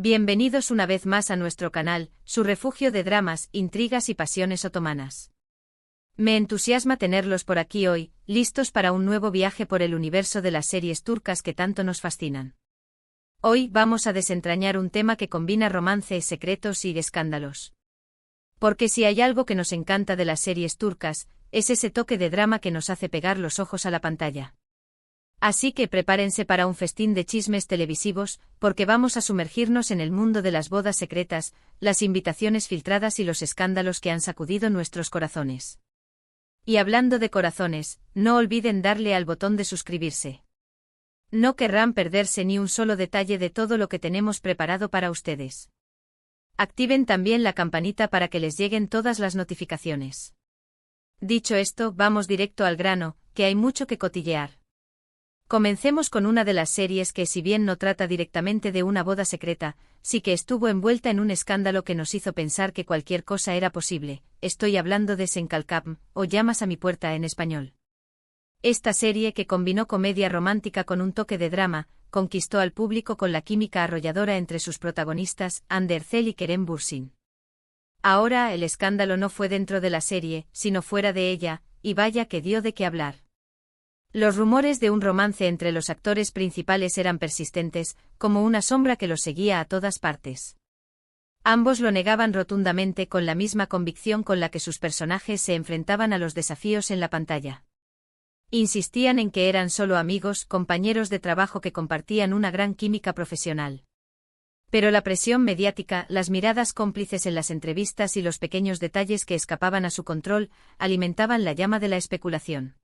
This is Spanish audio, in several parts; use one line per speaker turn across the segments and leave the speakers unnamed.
Bienvenidos una vez más a nuestro canal, su refugio de dramas, intrigas y pasiones otomanas. Me entusiasma tenerlos por aquí hoy, listos para un nuevo viaje por el universo de las series turcas que tanto nos fascinan. Hoy vamos a desentrañar un tema que combina romances, secretos y escándalos. Porque si hay algo que nos encanta de las series turcas, es ese toque de drama que nos hace pegar los ojos a la pantalla. Así que prepárense para un festín de chismes televisivos, porque vamos a sumergirnos en el mundo de las bodas secretas, las invitaciones filtradas y los escándalos que han sacudido nuestros corazones. Y hablando de corazones, no olviden darle al botón de suscribirse. No querrán perderse ni un solo detalle de todo lo que tenemos preparado para ustedes. Activen también la campanita para que les lleguen todas las notificaciones. Dicho esto, vamos directo al grano, que hay mucho que cotillear. Comencemos con una de las series que, si bien no trata directamente de una boda secreta, sí que estuvo envuelta en un escándalo que nos hizo pensar que cualquier cosa era posible. Estoy hablando de Sen Kalkam, o Llamas a mi puerta en español. Esta serie, que combinó comedia romántica con un toque de drama, conquistó al público con la química arrolladora entre sus protagonistas, Hande Erçel y Kerem Bürsin. Ahora, el escándalo no fue dentro de la serie, sino fuera de ella, y vaya que dio de qué hablar. Los rumores de un romance entre los actores principales eran persistentes, como una sombra que los seguía a todas partes. Ambos lo negaban rotundamente con la misma convicción con la que sus personajes se enfrentaban a los desafíos en la pantalla. Insistían en que eran solo amigos, compañeros de trabajo que compartían una gran química profesional. Pero la presión mediática, las miradas cómplices en las entrevistas y los pequeños detalles que escapaban a su control, alimentaban la llama de la especulación.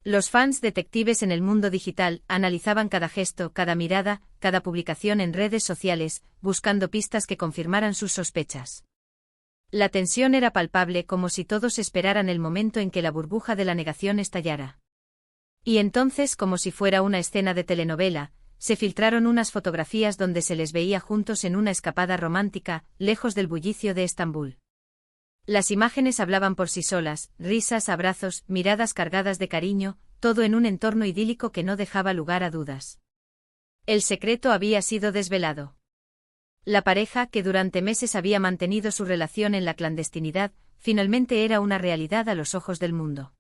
Los fans detectives en el mundo digital analizaban cada gesto, cada mirada, cada publicación en redes sociales, buscando pistas que confirmaran sus sospechas. La tensión era palpable, como si todos esperaran el momento en que la burbuja de la negación estallara. Y entonces, como si fuera una escena de telenovela, se filtraron unas fotografías donde se les veía juntos en una escapada romántica, lejos del bullicio de Estambul. Las imágenes hablaban por sí solas, risas, abrazos, miradas cargadas de cariño, todo en un entorno idílico que no dejaba lugar a dudas. El secreto había sido desvelado. La pareja, que durante meses había mantenido su relación en la clandestinidad, finalmente era una realidad a los ojos del mundo.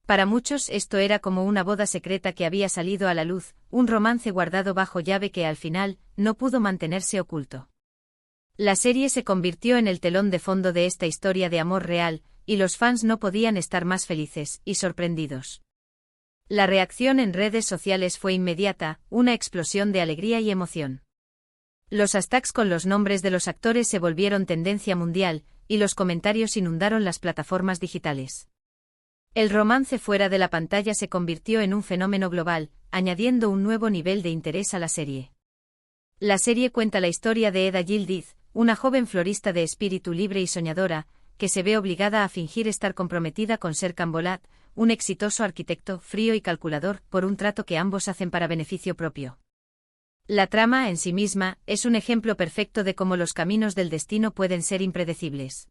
Para muchos esto era como una boda secreta que había salido a la luz, un romance guardado bajo llave que al final no pudo mantenerse oculto. La serie se convirtió en el telón de fondo de esta historia de amor real, y los fans no podían estar más felices y sorprendidos. La reacción en redes sociales fue inmediata, una explosión de alegría y emoción. Los hashtags con los nombres de los actores se volvieron tendencia mundial, y los comentarios inundaron las plataformas digitales. El romance fuera de la pantalla se convirtió en un fenómeno global, añadiendo un nuevo nivel de interés a la serie. La serie cuenta la historia de Eda Yildiz, una joven florista de espíritu libre y soñadora, que se ve obligada a fingir estar comprometida con Serkan Bolat, un exitoso arquitecto frío y calculador, por un trato que ambos hacen para beneficio propio. La trama, en sí misma, es un ejemplo perfecto de cómo los caminos del destino pueden ser impredecibles.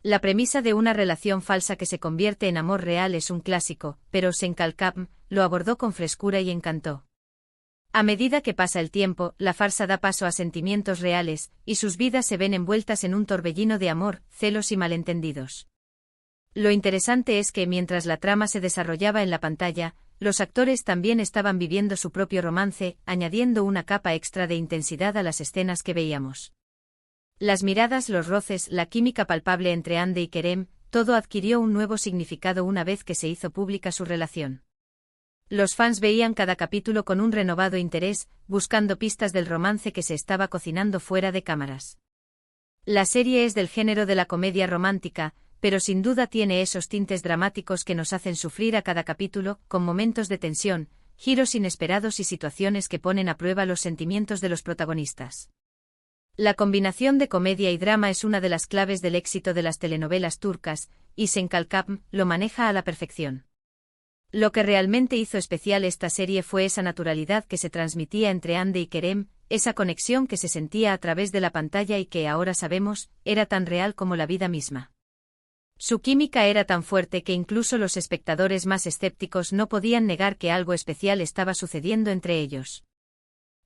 La premisa de una relación falsa que se convierte en amor real es un clásico, pero Sen Kalkam lo abordó con frescura y encantó. A medida que pasa el tiempo, la farsa da paso a sentimientos reales, y sus vidas se ven envueltas en un torbellino de amor, celos y malentendidos. Lo interesante es que mientras la trama se desarrollaba en la pantalla, los actores también estaban viviendo su propio romance, añadiendo una capa extra de intensidad a las escenas que veíamos. Las miradas, los roces, la química palpable entre Hande y Kerem, todo adquirió un nuevo significado una vez que se hizo pública su relación. Los fans veían cada capítulo con un renovado interés, buscando pistas del romance que se estaba cocinando fuera de cámaras. La serie es del género de la comedia romántica, pero sin duda tiene esos tintes dramáticos que nos hacen sufrir a cada capítulo, con momentos de tensión, giros inesperados y situaciones que ponen a prueba los sentimientos de los protagonistas. La combinación de comedia y drama es una de las claves del éxito de las telenovelas turcas, y Sen Kalkam lo maneja a la perfección. Lo que realmente hizo especial esta serie fue esa naturalidad que se transmitía entre Hande y Kerem, esa conexión que se sentía a través de la pantalla y que ahora sabemos, era tan real como la vida misma. Su química era tan fuerte que incluso los espectadores más escépticos no podían negar que algo especial estaba sucediendo entre ellos.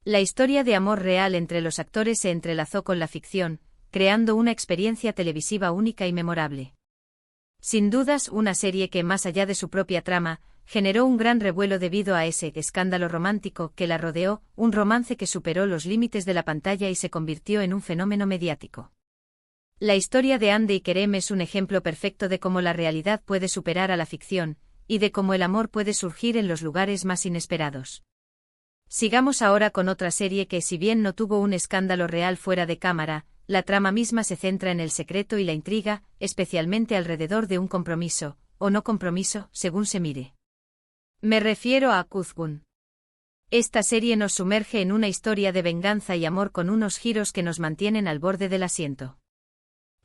La historia de amor real entre los actores se entrelazó con la ficción, creando una experiencia televisiva única y memorable. Sin dudas, una serie que, más allá de su propia trama, generó un gran revuelo debido a ese escándalo romántico que la rodeó, un romance que superó los límites de la pantalla y se convirtió en un fenómeno mediático. La historia de Hande y Kerem es un ejemplo perfecto de cómo la realidad puede superar a la ficción, y de cómo el amor puede surgir en los lugares más inesperados. Sigamos ahora con otra serie que, si bien no tuvo un escándalo real fuera de cámara, la trama misma se centra en el secreto y la intriga, especialmente alrededor de un compromiso, o no compromiso, según se mire. Me refiero a Kuzgun. Esta serie nos sumerge en una historia de venganza y amor con unos giros que nos mantienen al borde del asiento.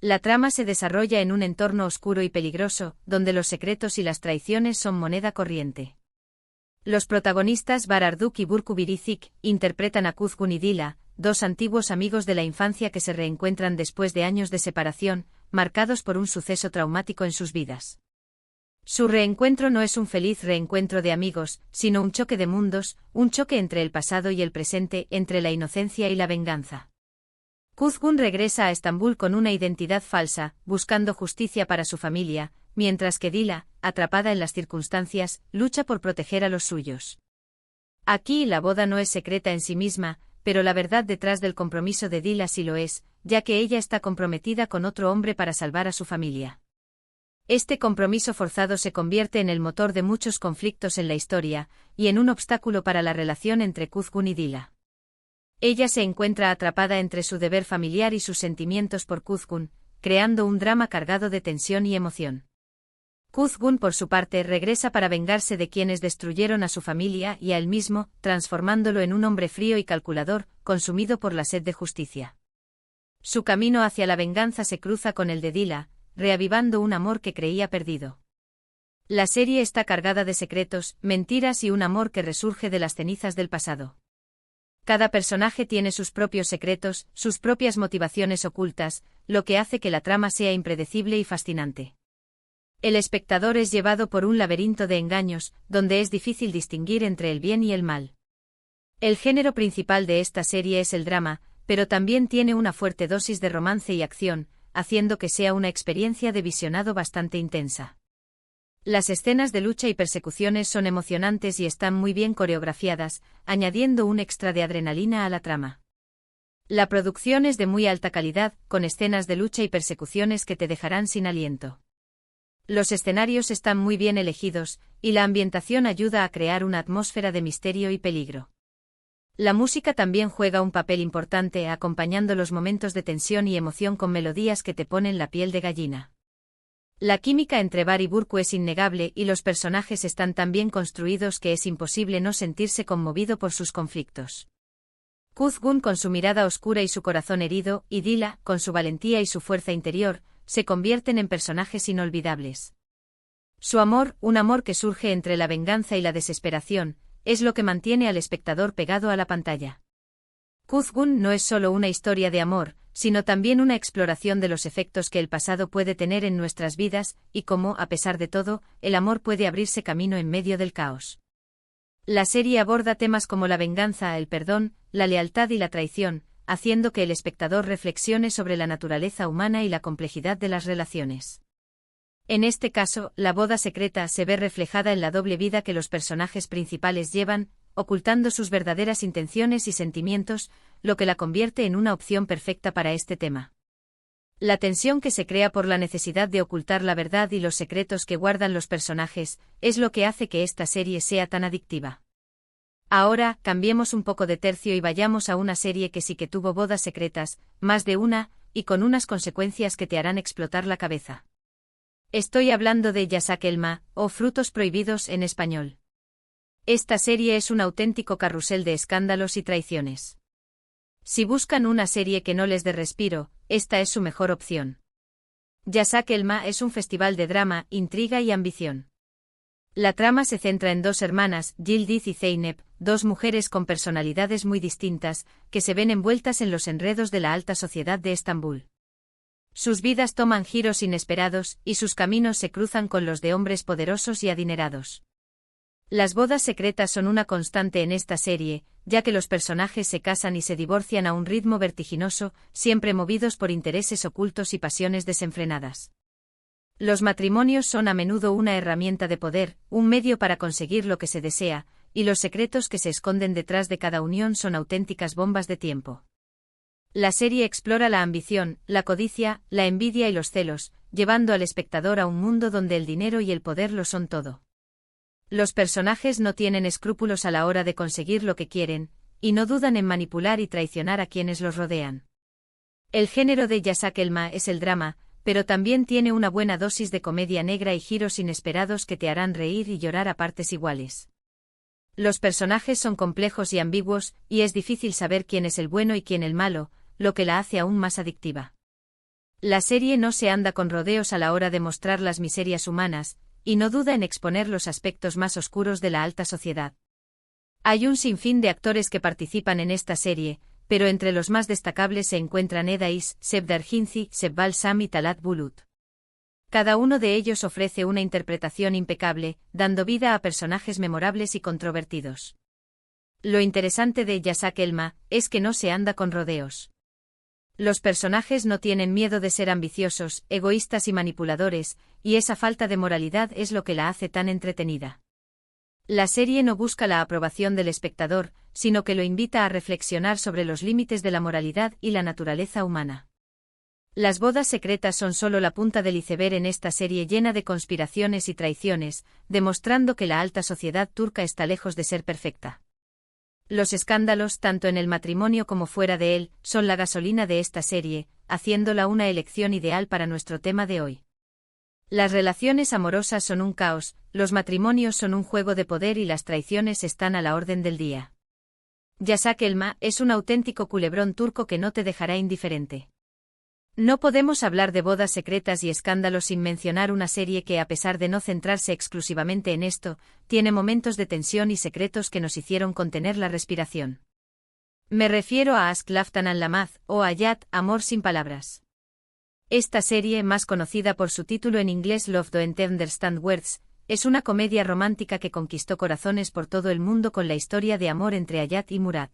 La trama se desarrolla en un entorno oscuro y peligroso, donde los secretos y las traiciones son moneda corriente. Los protagonistas Bararduk y Burcu Biricik interpretan a Kuzgun y Dila, dos antiguos amigos de la infancia que se reencuentran después de años de separación, marcados por un suceso traumático en sus vidas. Su reencuentro no es un feliz reencuentro de amigos, sino un choque de mundos, un choque entre el pasado y el presente, entre la inocencia y la venganza. Kuzgun regresa a Estambul con una identidad falsa, buscando justicia para su familia, mientras que Dila, atrapada en las circunstancias, lucha por proteger a los suyos. Aquí la boda no es secreta en sí misma, pero la verdad detrás del compromiso de Dila sí lo es, ya que ella está comprometida con otro hombre para salvar a su familia. Este compromiso forzado se convierte en el motor de muchos conflictos en la historia, y en un obstáculo para la relación entre Kuzgun y Dila. Ella se encuentra atrapada entre su deber familiar y sus sentimientos por Kuzgun, creando un drama cargado de tensión y emoción. Kuzgun, por su parte, regresa para vengarse de quienes destruyeron a su familia y a él mismo, transformándolo en un hombre frío y calculador, consumido por la sed de justicia. Su camino hacia la venganza se cruza con el de Dila, reavivando un amor que creía perdido. La serie está cargada de secretos, mentiras y un amor que resurge de las cenizas del pasado. Cada personaje tiene sus propios secretos, sus propias motivaciones ocultas, lo que hace que la trama sea impredecible y fascinante. El espectador es llevado por un laberinto de engaños, donde es difícil distinguir entre el bien y el mal. El género principal de esta serie es el drama, pero también tiene una fuerte dosis de romance y acción, haciendo que sea una experiencia de visionado bastante intensa. Las escenas de lucha y persecuciones son emocionantes y están muy bien coreografiadas, añadiendo un extra de adrenalina a la trama. La producción es de muy alta calidad, con escenas de lucha y persecuciones que te dejarán sin aliento. Los escenarios están muy bien elegidos, y la ambientación ayuda a crear una atmósfera de misterio y peligro. La música también juega un papel importante, acompañando los momentos de tensión y emoción con melodías que te ponen la piel de gallina. La química entre Bar y Burcu es innegable y los personajes están tan bien construidos que es imposible no sentirse conmovido por sus conflictos. Kuzgun, con su mirada oscura y su corazón herido, y Dila, con su valentía y su fuerza interior, se convierten en personajes inolvidables. Su amor, un amor que surge entre la venganza y la desesperación, es lo que mantiene al espectador pegado a la pantalla. Kuzgun no es solo una historia de amor, sino también una exploración de los efectos que el pasado puede tener en nuestras vidas, y cómo, a pesar de todo, el amor puede abrirse camino en medio del caos. La serie aborda temas como la venganza, el perdón, la lealtad y la traición, haciendo que el espectador reflexione sobre la naturaleza humana y la complejidad de las relaciones. En este caso, la boda secreta se ve reflejada en la doble vida que los personajes principales llevan, ocultando sus verdaderas intenciones y sentimientos, lo que la convierte en una opción perfecta para este tema. La tensión que se crea por la necesidad de ocultar la verdad y los secretos que guardan los personajes, es lo que hace que esta serie sea tan adictiva. Ahora, cambiemos un poco de tercio y vayamos a una serie que sí que tuvo bodas secretas, más de una, y con unas consecuencias que te harán explotar la cabeza. Estoy hablando de Yasak Elma, o Frutos Prohibidos en español. Esta serie es un auténtico carrusel de escándalos y traiciones. Si buscan una serie que no les dé respiro, esta es su mejor opción. Yasak Elma es un festival de drama, intriga y ambición. La trama se centra en dos hermanas, Yildiz y Zeynep, dos mujeres con personalidades muy distintas, que se ven envueltas en los enredos de la alta sociedad de Estambul. Sus vidas toman giros inesperados, y sus caminos se cruzan con los de hombres poderosos y adinerados. Las bodas secretas son una constante en esta serie, ya que los personajes se casan y se divorcian a un ritmo vertiginoso, siempre movidos por intereses ocultos y pasiones desenfrenadas. Los matrimonios son a menudo una herramienta de poder, un medio para conseguir lo que se desea, y los secretos que se esconden detrás de cada unión son auténticas bombas de tiempo. La serie explora la ambición, la codicia, la envidia y los celos, llevando al espectador a un mundo donde el dinero y el poder lo son todo. Los personajes no tienen escrúpulos a la hora de conseguir lo que quieren, y no dudan en manipular y traicionar a quienes los rodean. El género de Jacques Elma es el drama, pero también tiene una buena dosis de comedia negra y giros inesperados que te harán reír y llorar a partes iguales. Los personajes son complejos y ambiguos, y es difícil saber quién es el bueno y quién el malo, lo que la hace aún más adictiva. La serie no se anda con rodeos a la hora de mostrar las miserias humanas, y no duda en exponer los aspectos más oscuros de la alta sociedad. Hay un sinfín de actores que participan en esta serie, pero entre los más destacables se encuentran Ed Ais, Sebdar Hinzi, Sebbal Sam y Talat Bulut. Cada uno de ellos ofrece una interpretación impecable, dando vida a personajes memorables y controvertidos. Lo interesante de Jacques Elma es que no se anda con rodeos. Los personajes no tienen miedo de ser ambiciosos, egoístas y manipuladores, y esa falta de moralidad es lo que la hace tan entretenida. La serie no busca la aprobación del espectador, sino que lo invita a reflexionar sobre los límites de la moralidad y la naturaleza humana. Las bodas secretas son solo la punta del iceberg en esta serie llena de conspiraciones y traiciones, demostrando que la alta sociedad turca está lejos de ser perfecta. Los escándalos, tanto en el matrimonio como fuera de él, son la gasolina de esta serie, haciéndola una elección ideal para nuestro tema de hoy. Las relaciones amorosas son un caos, los matrimonios son un juego de poder y las traiciones están a la orden del día. Jacques Elma es un auténtico culebrón turco que no te dejará indiferente. No podemos hablar de bodas secretas y escándalos sin mencionar una serie que, a pesar de no centrarse exclusivamente en esto, tiene momentos de tensión y secretos que nos hicieron contener la respiración. Me refiero a Aşk Laftan Anlamaz, o Hayat, Amor sin palabras. Esta serie, más conocida por su título en inglés Love Don't Understand Words, es una comedia romántica que conquistó corazones por todo el mundo con la historia de amor entre Hayat y Murat.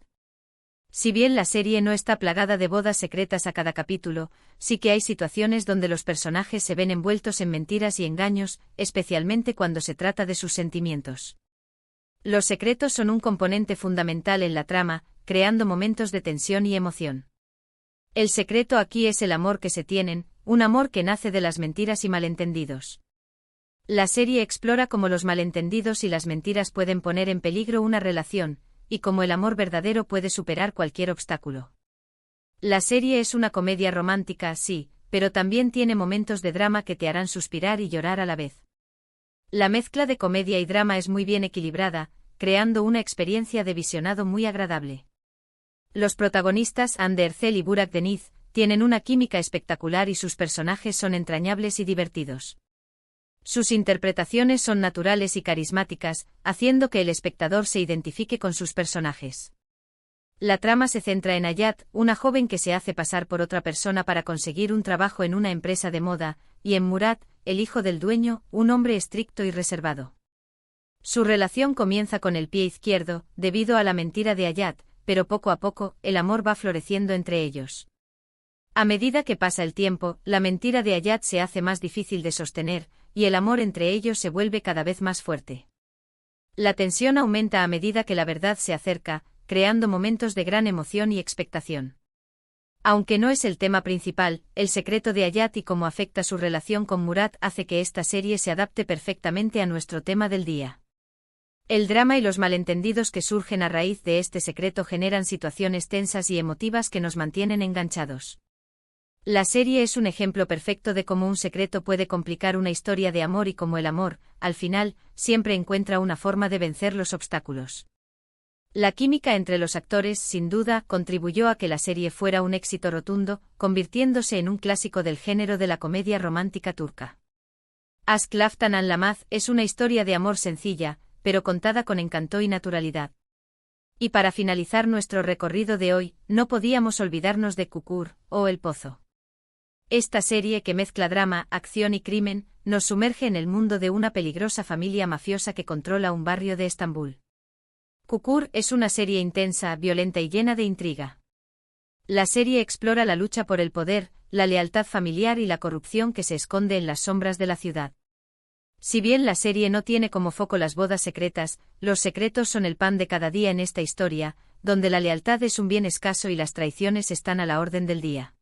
Si bien la serie no está plagada de bodas secretas a cada capítulo, sí que hay situaciones donde los personajes se ven envueltos en mentiras y engaños, especialmente cuando se trata de sus sentimientos. Los secretos son un componente fundamental en la trama, creando momentos de tensión y emoción. El secreto aquí es el amor que se tienen, un amor que nace de las mentiras y malentendidos. La serie explora cómo los malentendidos y las mentiras pueden poner en peligro una relación, y cómo el amor verdadero puede superar cualquier obstáculo. La serie es una comedia romántica, sí, pero también tiene momentos de drama que te harán suspirar y llorar a la vez. La mezcla de comedia y drama es muy bien equilibrada, creando una experiencia de visionado muy agradable. Los protagonistas Hande Erçel y Burak Deniz tienen una química espectacular y sus personajes son entrañables y divertidos. Sus interpretaciones son naturales y carismáticas, haciendo que el espectador se identifique con sus personajes. La trama se centra en Hayat, una joven que se hace pasar por otra persona para conseguir un trabajo en una empresa de moda, y en Murat, el hijo del dueño, un hombre estricto y reservado. Su relación comienza con el pie izquierdo, debido a la mentira de Hayat, pero poco a poco, el amor va floreciendo entre ellos. A medida que pasa el tiempo, la mentira de Hayat se hace más difícil de sostener, y el amor entre ellos se vuelve cada vez más fuerte. La tensión aumenta a medida que la verdad se acerca, creando momentos de gran emoción y expectación. Aunque no es el tema principal, el secreto de Hayat y cómo afecta su relación con Murat hace que esta serie se adapte perfectamente a nuestro tema del día. El drama y los malentendidos que surgen a raíz de este secreto generan situaciones tensas y emotivas que nos mantienen enganchados. La serie es un ejemplo perfecto de cómo un secreto puede complicar una historia de amor y cómo el amor, al final, siempre encuentra una forma de vencer los obstáculos. La química entre los actores, sin duda, contribuyó a que la serie fuera un éxito rotundo, convirtiéndose en un clásico del género de la comedia romántica turca. Aşk Laftan Anlamaz es una historia de amor sencilla, pero contada con encanto y naturalidad. Y para finalizar nuestro recorrido de hoy, no podíamos olvidarnos de Çukur, o El Pozo. Esta serie que mezcla drama, acción y crimen, nos sumerge en el mundo de una peligrosa familia mafiosa que controla un barrio de Estambul. Çukur es una serie intensa, violenta y llena de intriga. La serie explora la lucha por el poder, la lealtad familiar y la corrupción que se esconde en las sombras de la ciudad. Si bien la serie no tiene como foco las bodas secretas, los secretos son el pan de cada día en esta historia, donde la lealtad es un bien escaso y las traiciones están a la orden del día.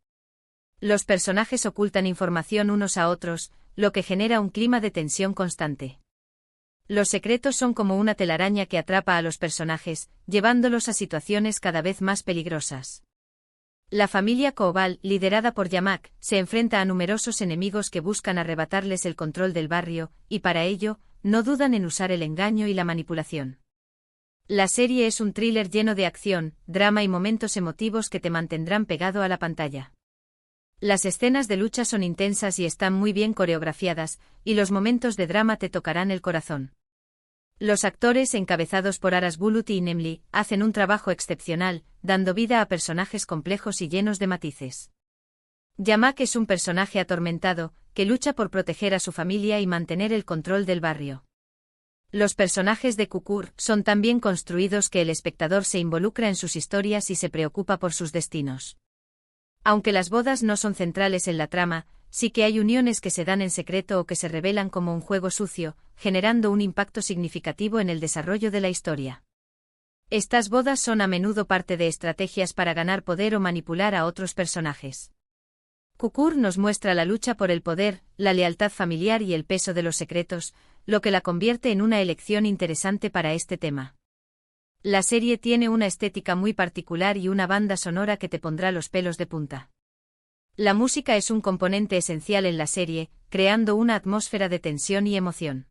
Los personajes ocultan información unos a otros, lo que genera un clima de tensión constante. Los secretos son como una telaraña que atrapa a los personajes, llevándolos a situaciones cada vez más peligrosas. La familia Koval, liderada por Yamak, se enfrenta a numerosos enemigos que buscan arrebatarles el control del barrio, y para ello, no dudan en usar el engaño y la manipulación. La serie es un thriller lleno de acción, drama y momentos emotivos que te mantendrán pegado a la pantalla. Las escenas de lucha son intensas y están muy bien coreografiadas, y los momentos de drama te tocarán el corazón. Los actores, encabezados por Aras Bulut y Nemli, hacen un trabajo excepcional, dando vida a personajes complejos y llenos de matices. Yamak es un personaje atormentado, que lucha por proteger a su familia y mantener el control del barrio. Los personajes de Çukur son tan bien construidos que el espectador se involucra en sus historias y se preocupa por sus destinos. Aunque las bodas no son centrales en la trama, sí que hay uniones que se dan en secreto o que se revelan como un juego sucio, generando un impacto significativo en el desarrollo de la historia. Estas bodas son a menudo parte de estrategias para ganar poder o manipular a otros personajes. Çukur nos muestra la lucha por el poder, la lealtad familiar y el peso de los secretos, lo que la convierte en una elección interesante para este tema. La serie tiene una estética muy particular y una banda sonora que te pondrá los pelos de punta. La música es un componente esencial en la serie, creando una atmósfera de tensión y emoción.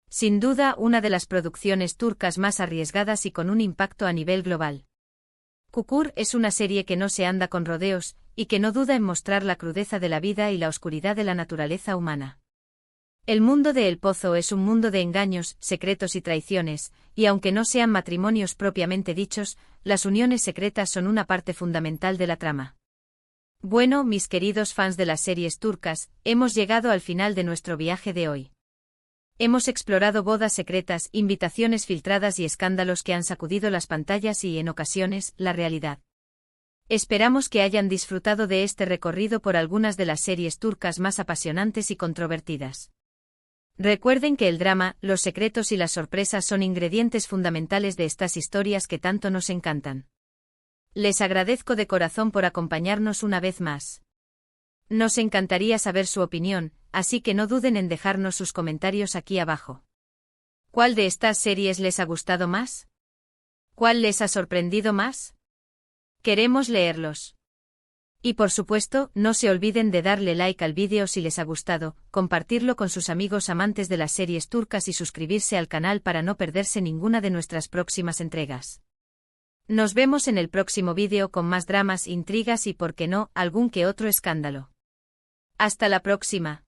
Sin duda, una de las producciones turcas más arriesgadas y con un impacto a nivel global. Çukur es una serie que no se anda con rodeos, y que no duda en mostrar la crudeza de la vida y la oscuridad de la naturaleza humana. El mundo de El Pozo es un mundo de engaños, secretos y traiciones, y aunque no sean matrimonios propiamente dichos, las uniones secretas son una parte fundamental de la trama. Bueno, mis queridos fans de las series turcas, hemos llegado al final de nuestro viaje de hoy. Hemos explorado bodas secretas, invitaciones filtradas y escándalos que han sacudido las pantallas y, en ocasiones, la realidad. Esperamos que hayan disfrutado de este recorrido por algunas de las series turcas más apasionantes y controvertidas. Recuerden que el drama, los secretos y las sorpresas son ingredientes fundamentales de estas historias que tanto nos encantan. Les agradezco de corazón por acompañarnos una vez más. Nos encantaría saber su opinión, así que no duden en dejarnos sus comentarios aquí abajo. ¿Cuál de estas series les ha gustado más? ¿Cuál les ha sorprendido más? Queremos leerlos. Y por supuesto, no se olviden de darle like al vídeo si les ha gustado, compartirlo con sus amigos amantes de las series turcas y suscribirse al canal para no perderse ninguna de nuestras próximas entregas. Nos vemos en el próximo vídeo con más dramas, intrigas y, por qué no, algún que otro escándalo. Hasta la próxima.